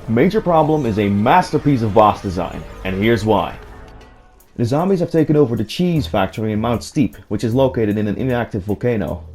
Major Problem is a masterpiece of boss design, and here's why. The zombies have taken over the cheese factory in Mount Steep, which is located in an inactive volcano.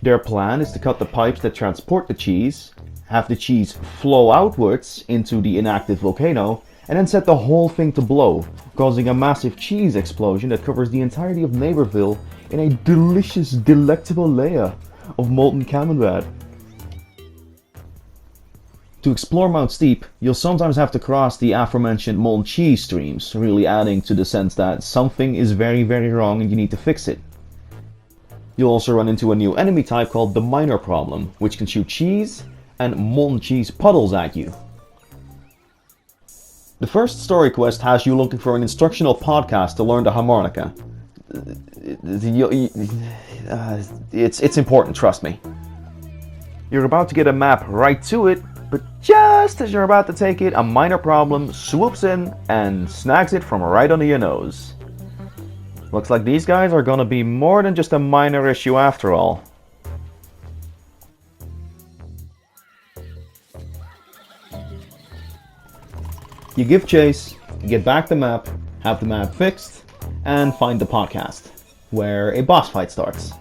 Their plan is to cut the pipes that transport the cheese, have the cheese flow outwards into the inactive volcano, and then set the whole thing to blow, causing a massive cheese explosion that covers the entirety of Neighbourville in a delicious, delectable layer of molten camembert. To explore Mount Steep, you'll sometimes have to cross the aforementioned molten cheese streams, really adding to the sense that something is very, very wrong and you need to fix it. You'll also run into a new enemy type called the Minor Problem, which can shoot cheese and molten cheese puddles at you. The first story quest has you looking for an instructional podcast to learn the harmonica. It's important, trust me. You're about to get a map right to it, but just as you're about to take it, a Minor Problem swoops in and snags it from right under your nose. Looks like these guys are gonna be more than just a minor issue after all. You give chase, get back the map, have the map fixed, and find the podcast, where a boss fight starts.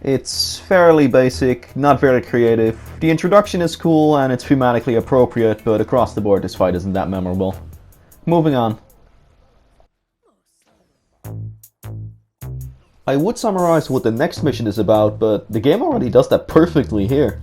It's fairly basic, not very creative. The introduction is cool and it's thematically appropriate, but across the board this fight isn't that memorable. Moving on. I would summarize what the next mission is about, but the game already does that perfectly here.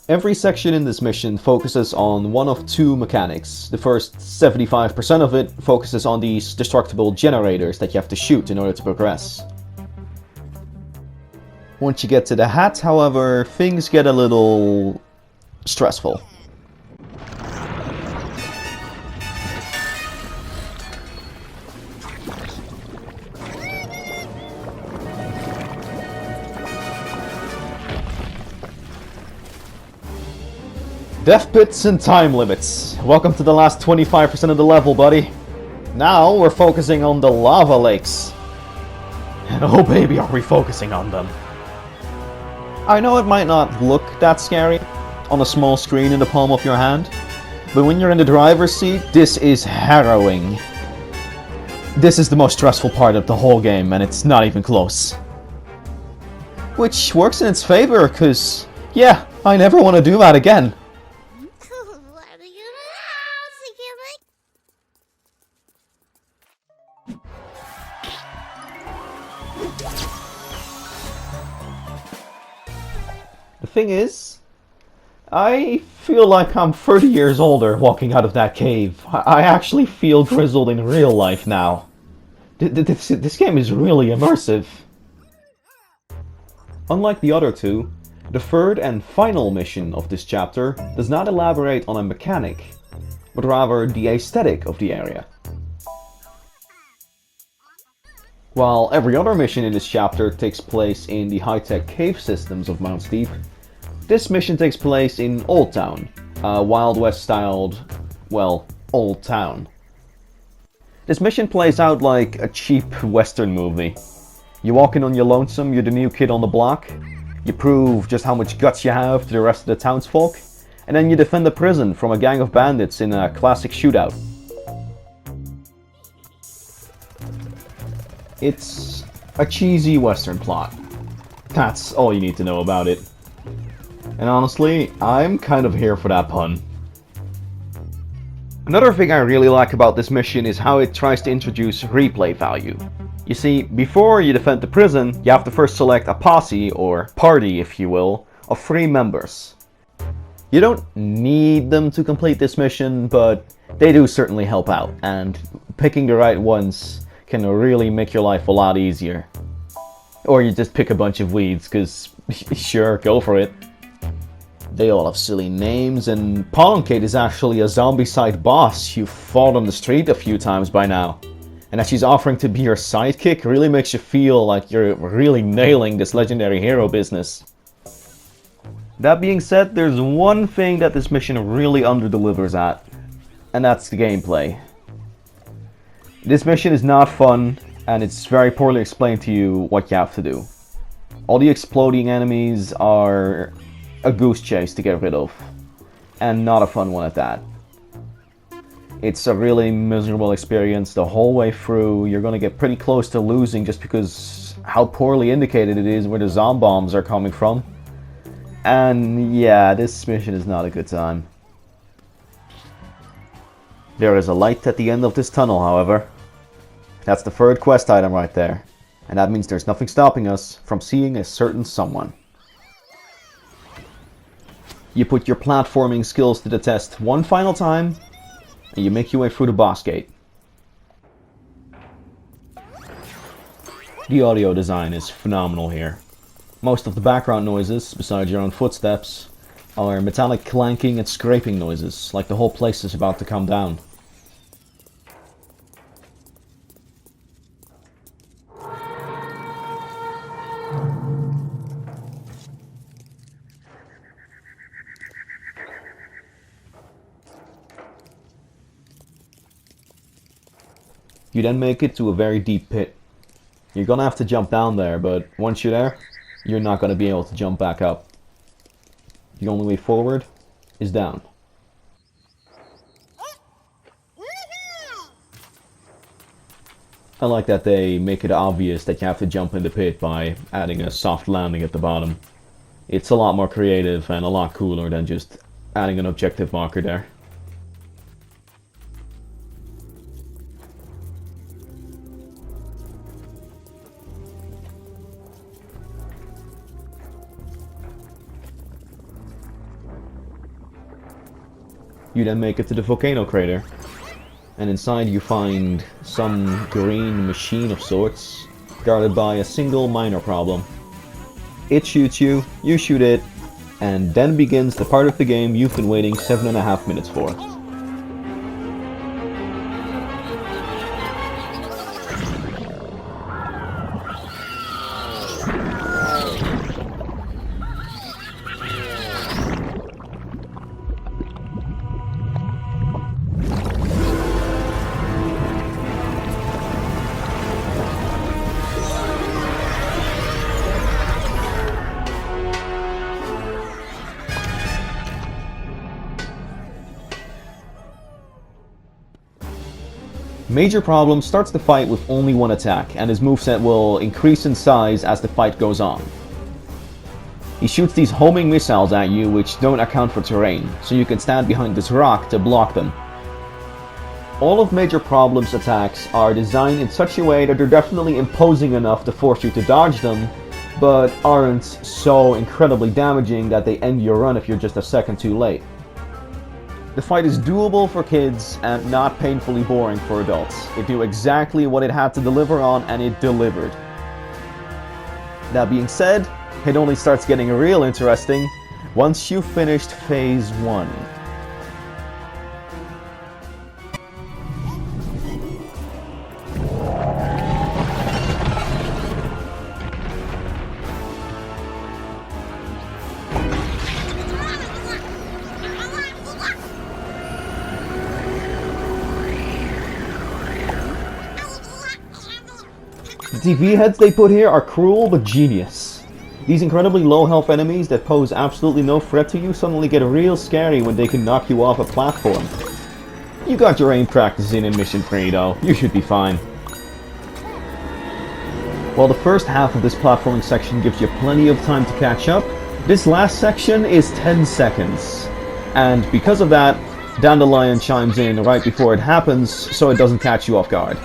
Every section in this mission focuses on one of two mechanics. The first 75% of it focuses on these destructible generators that you have to shoot in order to progress. Once you get to the hat, however, things get a little stressful. Death pits and time limits. Welcome to the last 25% of the level, buddy. Now we're focusing on the lava lakes. And oh baby, are we focusing on them. I know it might not look that scary on a small screen in the palm of your hand, but when you're in the driver's seat, this is harrowing. This is the most stressful part of the whole game, and it's not even close. Which works in its favor, cause, yeah, I never want to do that again. The thing is, I feel like I'm 30 years older walking out of that cave. I actually feel Grizzled in real life now. This game is really immersive. Unlike the other two, the third and final mission of this chapter does not elaborate on a mechanic, but rather the aesthetic of the area. While every other mission in this chapter takes place in the high-tech cave systems of Mount Steep, this mission takes place in Old Town, a Wild West-styled, well, old town. This mission plays out like a cheap Western movie. You walk in on your lonesome, you're the new kid on the block, you prove just how much guts you have to the rest of the townsfolk, and then you defend the prison from a gang of bandits in a classic shootout. It's a cheesy Western plot. That's all you need to know about it. And honestly, I'm kind of here for that pun. Another thing I really like about this mission is how it tries to introduce replay value. You see, before you defend the prison, you have to first select a posse, or party if you will, of 3 members. You don't need them to complete this mission, but they do certainly help out, and picking the right ones can really make your life a lot easier. Or you just pick a bunch of weeds, cause sure, go for it. They all have silly names, and Pollencate is actually a zombie-side boss you've fought on the street a few times by now. And that she's offering to be your sidekick really makes you feel like you're really nailing this legendary hero business. That being said, there's one thing that this mission really underdelivers at, and that's the gameplay. This mission is not fun, and it's very poorly explained to you what you have to do. All the exploding enemies are a goose chase to get rid of, and not a fun one at that. It's a really miserable experience the whole way through. You're gonna get pretty close to losing just because how poorly indicated it is where the zombombs are coming from. And yeah, this mission is not a good time. There is a light at the end of this tunnel, however. That's the third quest item right there. And that means there's nothing stopping us from seeing a certain someone. You put your platforming skills to the test one final time, and you make your way through the boss gate. The audio design is phenomenal here. Most of the background noises, besides your own footsteps, are metallic clanking and scraping noises, like the whole place is about to come down. You then make it to a very deep pit. You're gonna have to jump down there, but once you're there, you're not gonna be able to jump back up. The only way forward is down. I like that they make it obvious that you have to jump in the pit by adding a soft landing at the bottom. It's a lot more creative and a lot cooler than just adding an objective marker there. You then make it to the volcano crater, and inside you find some green machine of sorts, guarded by a single minor problem. It shoots you, you shoot it, and then begins the part of the game you've been waiting 7.5 minutes for. Major Problem starts the fight with only one attack, and his moveset will increase in size as the fight goes on. He shoots these homing missiles at you which don't account for terrain, so you can stand behind this rock to block them. All of Major Problem's attacks are designed in such a way that they're definitely imposing enough to force you to dodge them, but aren't so incredibly damaging that they end your run if you're just a second too late. The fight is doable for kids and not painfully boring for adults. It knew exactly what it had to deliver on, and it delivered. That being said, it only starts getting real interesting once you've finished Phase 1. The TV heads they put here are cruel but genius. These incredibly low health enemies that pose absolutely no threat to you suddenly get real scary when they can knock you off a platform. You got your aim practice in Mission 3 though, you should be fine. While the first half of this platforming section gives you plenty of time to catch up, this last section is 10 seconds. And because of that, Dandelion chimes in right before it happens so it doesn't catch you off guard.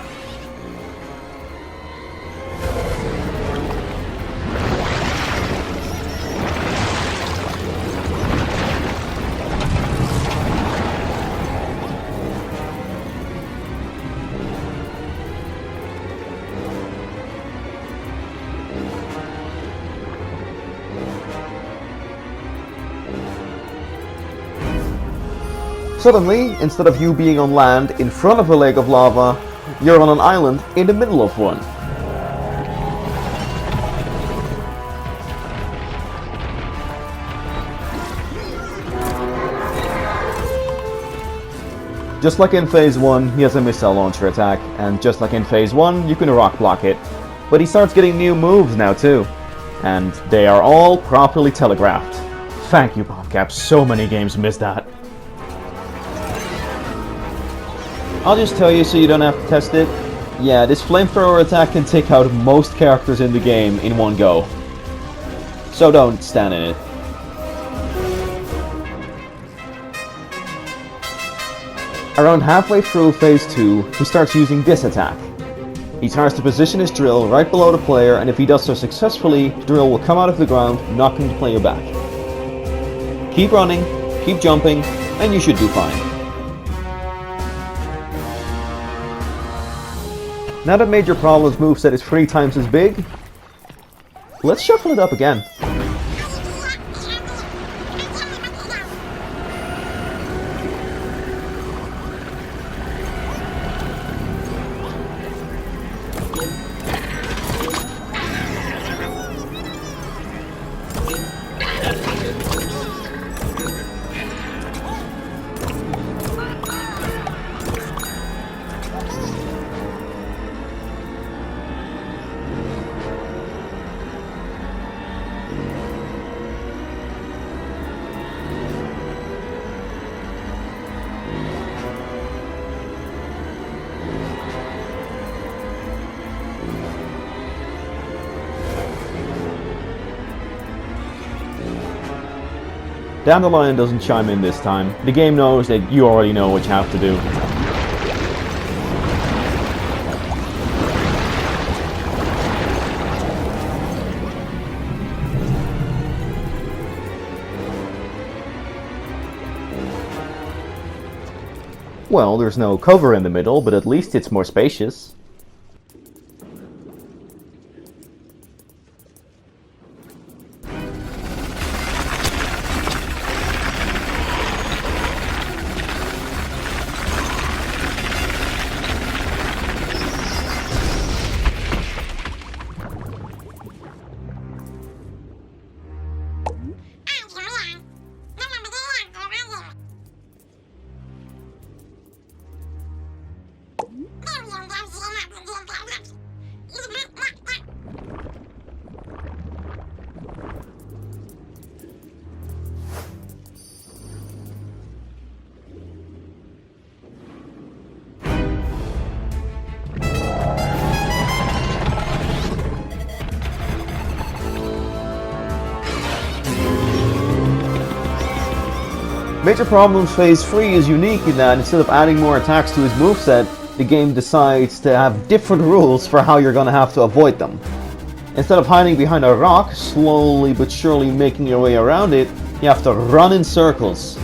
Suddenly, instead of you being on land in front of a lake of lava, you're on an island in the middle of one. Just like in Phase 1, he has a missile launcher attack, and just like in Phase 1, you can rock block it. But he starts getting new moves now too, and they are all properly telegraphed. Thank you, PopCap, so many games miss that. I'll just tell you so you don't have to test it. Yeah, this flamethrower attack can take out most characters in the game in one go. So don't stand in it. Around halfway through Phase 2, he starts using this attack. He tries to position his drill right below the player, and if he does so successfully, the drill will come out of the ground, knocking the player back. Keep running, keep jumping, and you should do fine. Now that Major Problem's moveset is 3 times as big, let's shuffle it up again. Dandelion doesn't chime in this time. The game knows that you already know what you have to do. Well, there's no cover in the middle, but at least it's more spacious. Major Problems Phase 3 is unique in that instead of adding more attacks to his moveset, the game decides to have different rules for how you're gonna have to avoid them. Instead of hiding behind a rock, slowly but surely making your way around it, you have to run in circles,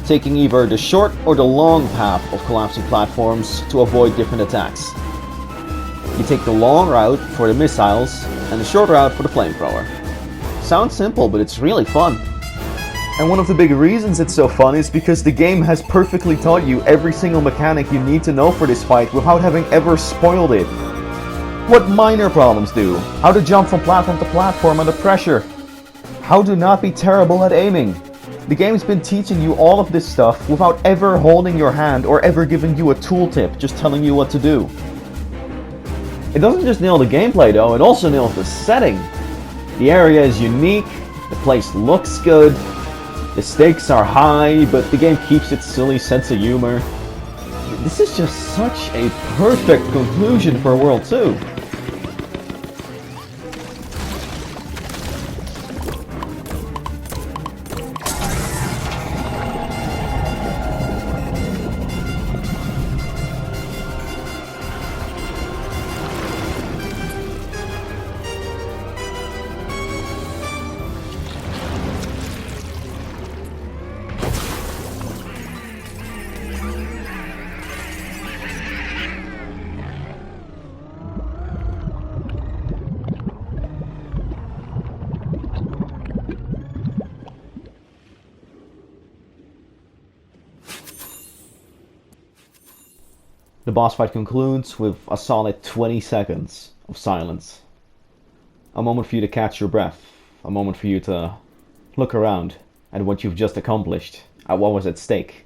taking either the short or the long path of collapsing platforms to avoid different attacks. You take the long route for the missiles, and the short route for the flamethrower. Sounds simple, but it's really fun. And one of the big reasons it's so fun is because the game has perfectly taught you every single mechanic you need to know for this fight without having ever spoiled it. What minor problems do, how to jump from platform to platform under pressure, how to not be terrible at aiming. The game's been teaching you all of this stuff without ever holding your hand or ever giving you a tooltip, just telling you what to do. It doesn't just nail the gameplay though, it also nails the setting. The area is unique, the place looks good, the stakes are high, but the game keeps its silly sense of humor. This is just such a perfect conclusion for World 2. The boss fight concludes with a solid 20 seconds of silence. A moment for you to catch your breath. A moment for you to look around at what you've just accomplished, at what was at stake.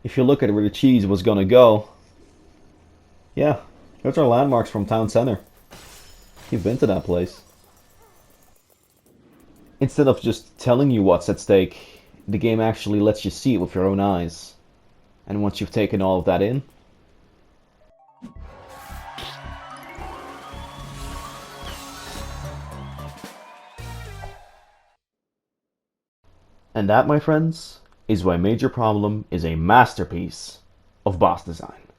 If you look at where the cheese was gonna go, yeah, those are landmarks from town center. You've been to that place. Instead of just telling you what's at stake, the game actually lets you see it with your own eyes. And once you've taken all of that in, and that, my friends, is why Major Problem is a masterpiece of boss design.